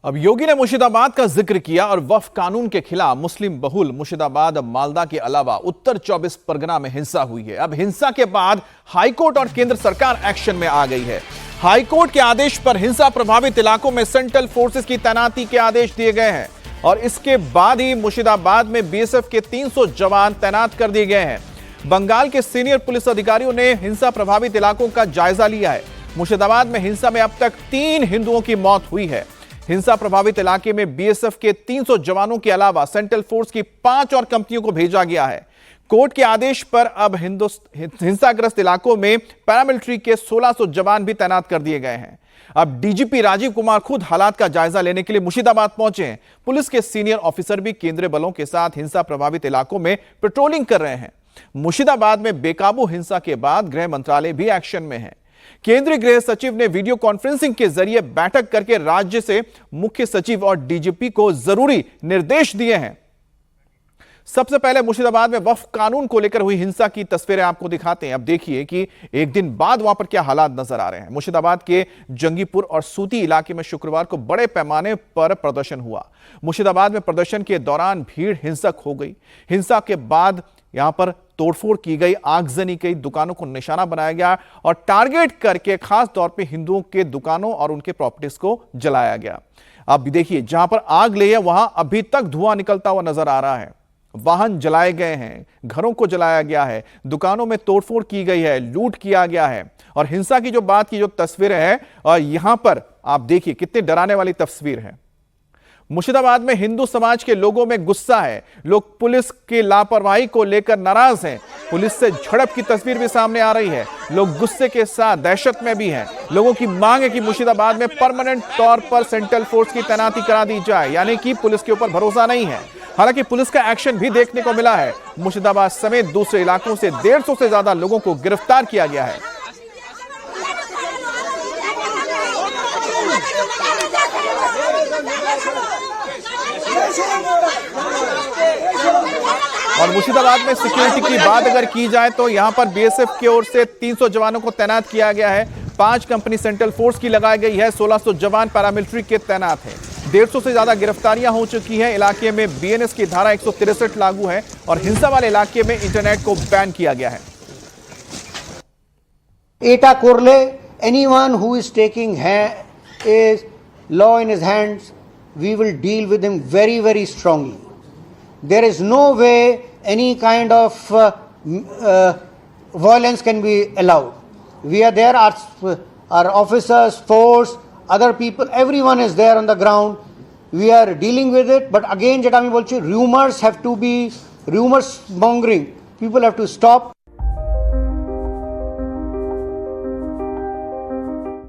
अब योगी ने मुर्शिदाबाद का जिक्र किया और वक्फ कानून के खिलाफ मुस्लिम बहुल मुर्शिदाबाद, मालदा के अलावा उत्तर 24 परगना में हिंसा हुई है। अब हिंसा के बाद हाईकोर्ट और केंद्र सरकार एक्शन में आ गई है। हाईकोर्ट के आदेश पर हिंसा प्रभावित इलाकों में सेंट्रल फोर्सेस की तैनाती के आदेश दिए गए हैं और इसके बाद ही मुर्शिदाबाद में बीएसएफ के 300 जवान तैनात कर दिए गए हैं। बंगाल के सीनियर पुलिस अधिकारियों ने हिंसा प्रभावित इलाकों का जायजा लिया है। मुर्शिदाबाद में हिंसा में अब तक 3 हिंदुओं की मौत हुई है। हिंसा प्रभावित इलाके में बीएसएफ के 300 जवानों के अलावा सेंट्रल फोर्स की 5 और कंपनियों को भेजा गया है। कोर्ट के आदेश पर अब हिंसाग्रस्त इलाकों में पैरामिलिट्री के 1600 जवान भी तैनात कर दिए गए हैं। अब डीजीपी राजीव कुमार खुद हालात का जायजा लेने के लिए मुर्शिदाबाद पहुंचे हैं। पुलिस के सीनियर ऑफिसर भी केंद्रीय बलों के साथ हिंसा प्रभावित इलाकों में पेट्रोलिंग कर रहे हैं। मुर्शिदाबाद में बेकाबू हिंसा के बाद गृह मंत्रालय भी एक्शन में है। केंद्रीय गृह सचिव ने वीडियो कॉन्फ्रेंसिंग के जरिए बैठक करके राज्य से मुख्य सचिव और डीजीपी को जरूरी निर्देश दिए हैं। सबसे पहले मुर्शिदाबाद में वक्फ कानून को लेकर हुई हिंसा की तस्वीरें आपको दिखाते हैं। अब देखिए कि एक दिन बाद वहां पर क्या हालात नजर आ रहे हैं। मुर्शिदाबाद के जंगीपुर और सूती इलाके में शुक्रवार को बड़े पैमाने पर प्रदर्शन हुआ। मुर्शिदाबाद में प्रदर्शन के दौरान भीड़ हिंसक हो गई। हिंसा के बाद यहां पर तोड़फोड़ की गई, आगजनी की, दुकानों को निशाना बनाया गया और टारगेट करके खास तौर पे हिंदुओं के दुकानों और उनके प्रॉपर्टीज को जलाया गया। अब देखिए, जहां पर आग लगी है वहां अभी तक धुआं निकलता हुआ नजर आ रहा है। वाहन जलाए गए हैं, घरों को जलाया गया है, दुकानों में तोड़फोड़ की गई है, लूट किया गया है। और हिंसा की जो बात की जो तस्वीरें हैं और यहां पर आप देखिए कितनी डराने वाली तस्वीर है। मुर्शिदाबाद में हिंदू समाज के लोगों में गुस्सा है। लोग पुलिस की लापरवाही को लेकर नाराज हैं। पुलिस से झड़प की तस्वीर भी सामने आ रही है। लोग गुस्से के साथ दहशत में भी हैं। लोगों की मांग है कि मुर्शिदाबाद में परमानेंट तौर पर सेंट्रल फोर्स की तैनाती करा दी जाए, यानी कि पुलिस के ऊपर भरोसा नहीं है। हालांकि पुलिस का एक्शन भी देखने को मिला है। मुर्शिदाबाद समेत दूसरे इलाकों से 150 से ज्यादा लोगों को गिरफ्तार किया गया है। और मुर्शिदाबाद में सिक्योरिटी की बात अगर की जाए तो यहां पर बीएसएफ की ओर से 300 जवानों को तैनात किया गया है। 5 कंपनी सेंट्रल फोर्स की लगाई गई है। 1600 जवान पैरामिलिट्री के तैनात हैं। 150 से ज्यादा गिरफ्तारियां हो चुकी हैं। इलाके में बीएनएस की धारा 163 लागू है और हिंसा वाले इलाके में इंटरनेट को बैन किया गया है। Eta Korle, anyone who is taking is law in his hands, we will deal with him very, very strongly. There is no way any kind of violence can be allowed. We are there, our officers, force, other people, everyone is there on the ground. We are dealing with it. But again, Jeta ami bolchi, rumors have to be, rumors mongering. People have to stop.